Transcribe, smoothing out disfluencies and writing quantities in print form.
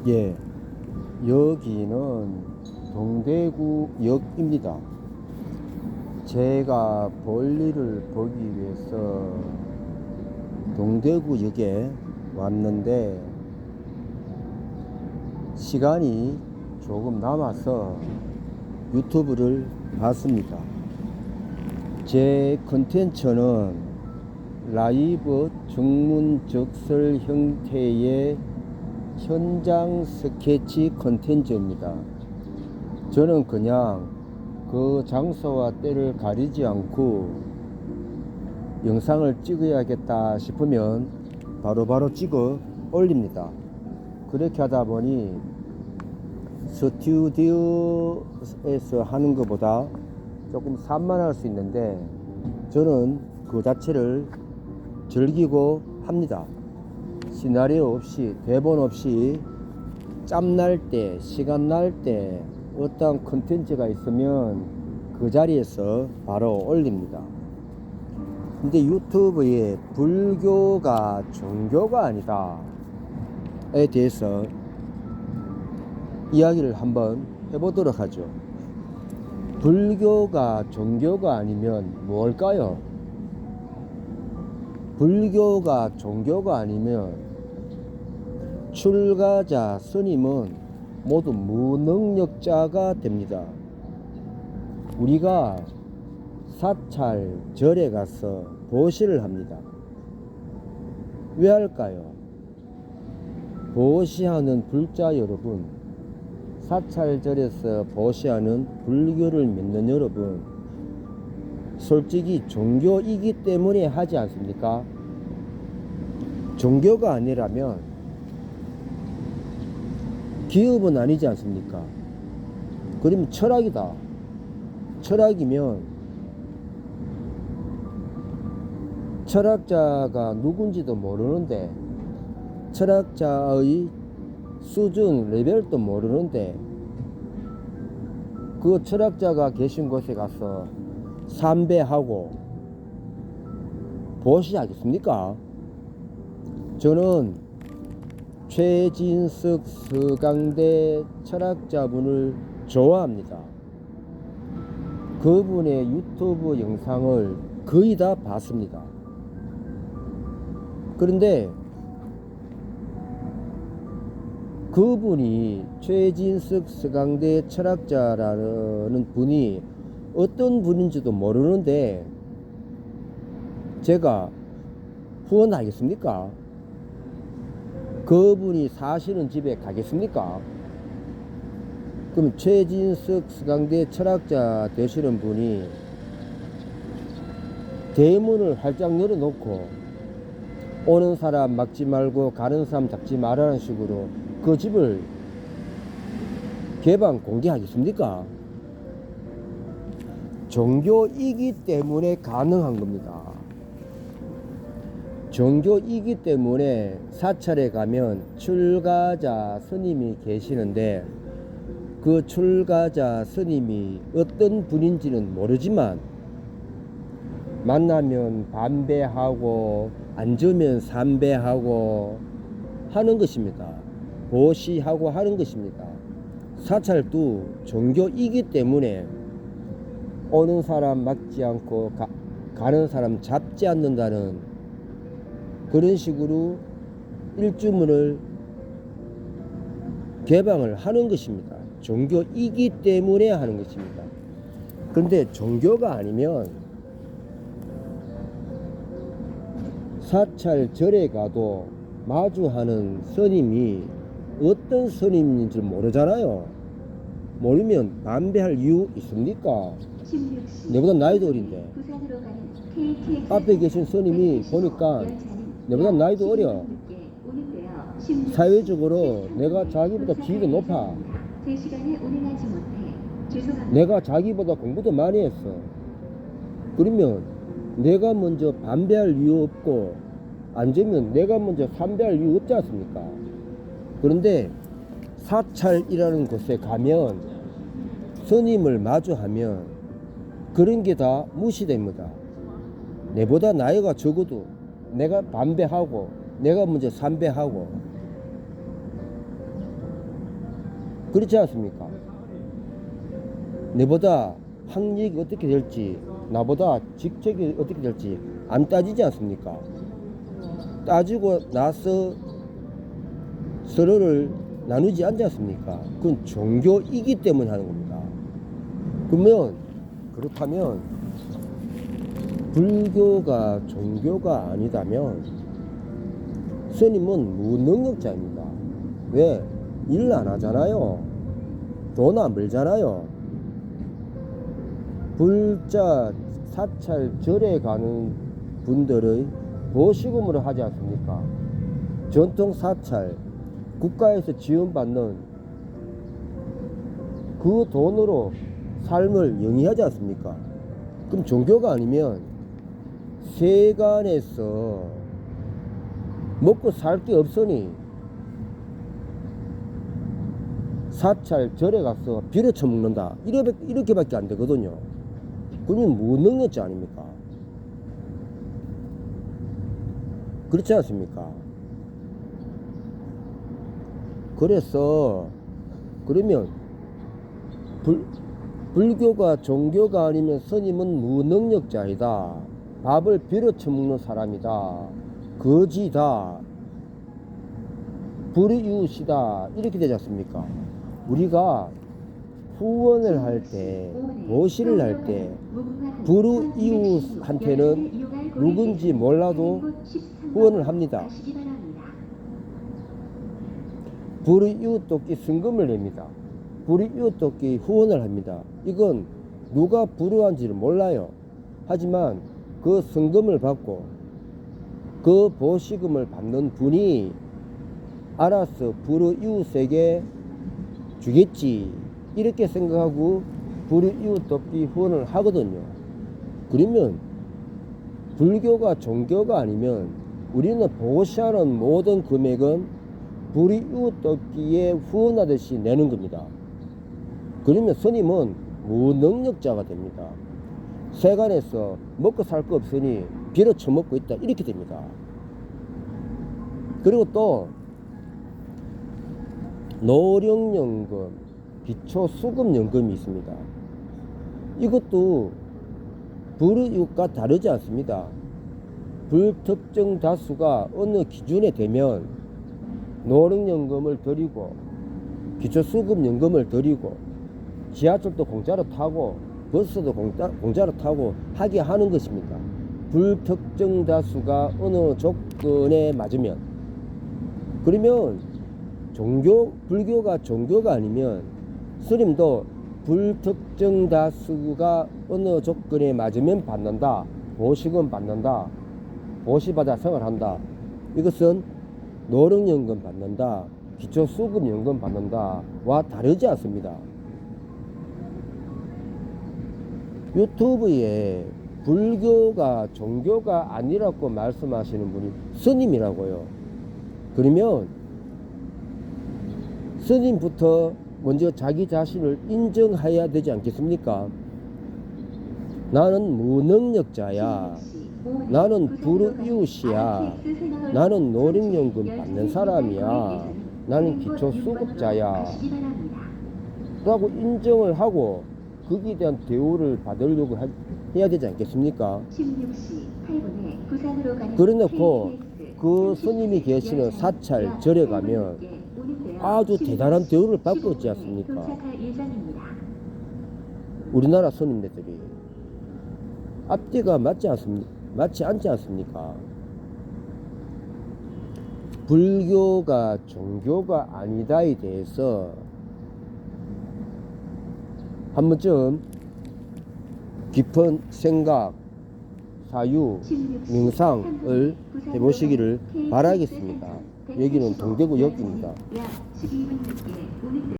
예, 여기는 동대구역입니다. 제가 볼일을 보기 위해서 동대구역에 왔는데 시간이 조금 남아서 유튜브를 봤습니다. 제 컨텐츠는 라이브 증문적설 형태의 현장 스케치 컨텐츠입니다. 저는 그냥 그 장소와 때를 가리지 않고 영상을 찍어야겠다 싶으면 바로바로 찍어 올립니다. 그렇게 하다 보니 스튜디오에서 하는 것보다 조금 산만할 수 있는데 저는 그 자체를 즐기고 합니다. 시나리오 없이, 대본 없이 짬날 때, 시간 날 때 어떤 컨텐츠가 있으면 그 자리에서 바로 올립니다. 근데 유튜브에 불교가 종교가 아니다에 대해서 이야기를 한번 해보도록 하죠. 불교가 종교가 아니면 뭘까요? 불교가 종교가 아니면 출가자 스님은 모두 무능력자가 됩니다. 우리가 사찰 절에 가서 보시를 합니다. 왜 할까요? 보시하는 불자 여러분, 사찰절에서 보시하는 불교를 믿는 여러분, 솔직히 종교이기 때문에 하지 않습니까? 종교가 아니라면 기업은 아니지 않습니까? 그러면 철학이다. 철학이면 철학자가 누군지도 모르는데, 철학자의 수준, 레벨도 모르는데 그 철학자가 계신 곳에 가서 삼배하고 보시하겠습니까? 저는 최진석 서강대 철학자분을 좋아합니다. 그분의 유튜브 영상을 거의 다 봤습니다. 그런데 그분이 최진석 서강대 철학자라는 분이 어떤 분인지도 모르는데 제가 후원하겠습니까? 그분이 사시는 집에 가겠습니까? 그럼 최진석 서강대 철학자 되시는 분이 대문을 활짝 열어놓고 오는 사람 막지 말고 가는 사람 잡지 말라는 식으로 그 집을 개방 공개하겠습니까? 종교이기 때문에 가능한 겁니다. 종교이기 때문에 사찰에 가면 출가자 스님이 계시는데 그 출가자 스님이 어떤 분인지는 모르지만 만나면 반배하고 앉으면 삼배하고 하는 것입니다. 보시하고 하는 것입니다. 사찰도 종교이기 때문에 오는 사람 막지 않고 가는 사람 잡지 않는다는 그런 식으로 일주문을 개방을 하는 것입니다. 종교이기 때문에 하는 것입니다. 그런데 종교가 아니면 사찰절에 가도 마주하는 스님이 어떤 스님인지 모르잖아요. 모르면 반배할 이유 있습니까? 내보다 나이도 어린데 앞에 계신 스님이 보니까 내보다 나이도 어려. 사회적으로 내가 자기보다 지위가 높아. 내가 자기보다 공부도 많이 했어. 그러면 내가 먼저 반배할 이유 없고 앉으면 내가 먼저 삼배할 이유 없지 않습니까? 그런데 사찰이라는 곳에 가면 스님을 마주하면 그런 게 다 무시됩니다. 내보다 나이가 적어도 내가 반배하고 내가 먼저 삼배하고 그렇지 않습니까? 내보다 학력이 어떻게 될지, 나보다 직책이 어떻게 될지 안 따지지 않습니까? 따지고 나서 서로를 나누지 않지 않습니까? 그건 종교이기 때문에 하는 겁니다. 그렇다면 불교가 종교가 아니다면 스님은 무능력자입니다. 왜? 일 안 하잖아요. 돈 안 벌잖아요. 불자 사찰 절에 가는 분들의 보시금으로 하지 않습니까? 전통 사찰 국가에서 지원받는 그 돈으로 삶을 영위하지 않습니까? 그럼 종교가 아니면 세간에서 먹고 살 게 없으니 사찰 절에 가서 비료 처먹는다 이렇게밖에 안 되거든요. 그러면 무능력자 아닙니까? 그렇지 않습니까? 그러면 불교가 종교가 아니면 스님은 무능력자이다. 밥을 비려 처먹는 사람이다. 거지다. 불이웃이다. 이렇게 되지 않습니까? 우리가 후원을 할 때, 보시를 할 때 불이웃한테는 누군지 몰라도 후원을 합니다. 불이웃돕기 성금을 냅니다. 불이웃돕기 후원을 합니다. 이건 누가 불우한지를 몰라요. 하지만 그 성금을 받고 그 보시금을 받는 분이 알아서 불이웃에게 주겠지 이렇게 생각하고 불이웃돕기 후원을 하거든요. 그러면 불교가 종교가 아니면 우리는 보시하는 모든 금액은 불이웃돕기에 후원하듯이 내는 겁니다. 그러면 스님은 무능력자가 됩니다. 세간에서 먹고 살 거 없으니 빌어 처먹고 있다 이렇게 됩니다. 그리고 또 노령연금, 기초수급연금이 있습니다. 이것도 불이웃과 다르지 않습니다. 불특정 다수가 어느 기준에 되면 노령연금을 드리고 기초수급연금을 드리고 지하철도 공짜로 타고 버스도 공짜로 타고 하게 하는 것입니다. 불특정 다수가 어느 조건에 맞으면. 그러면 불교가 종교가 아니면 스님도 불특정 다수가 어느 조건에 맞으면 받는다. 보시금 받는다. 보시받아 생활한다. 이것은 노령연금 받는다. 기초수급연금 받는다와 다르지 않습니다. 유튜브에 불교가 종교가 아니라고 말씀하시는 분이 스님이라고요. 그러면 스님부터 먼저 자기 자신을 인정해야 되지 않겠습니까? 나는 무능력자야. 나는 불이웃이야. 나는 노령연금 받는 사람이야. 나는 기초수급자야. 라고 인정을 하고 거기에 대한 대우를 받으려고 해야 되지 않겠습니까? 그래놓고 그 스님이 계시는 사찰 절에 가면 아주 대단한 대우를 받고 있지 않습니까? 우리나라 스님들이 앞뒤가 맞지 않지 않습니까? 불교가 종교가 아니다에 대해서 한 번쯤 깊은 생각, 사유, 명상을 해보시기를 바라겠습니다. 여기는 동대구역입니다.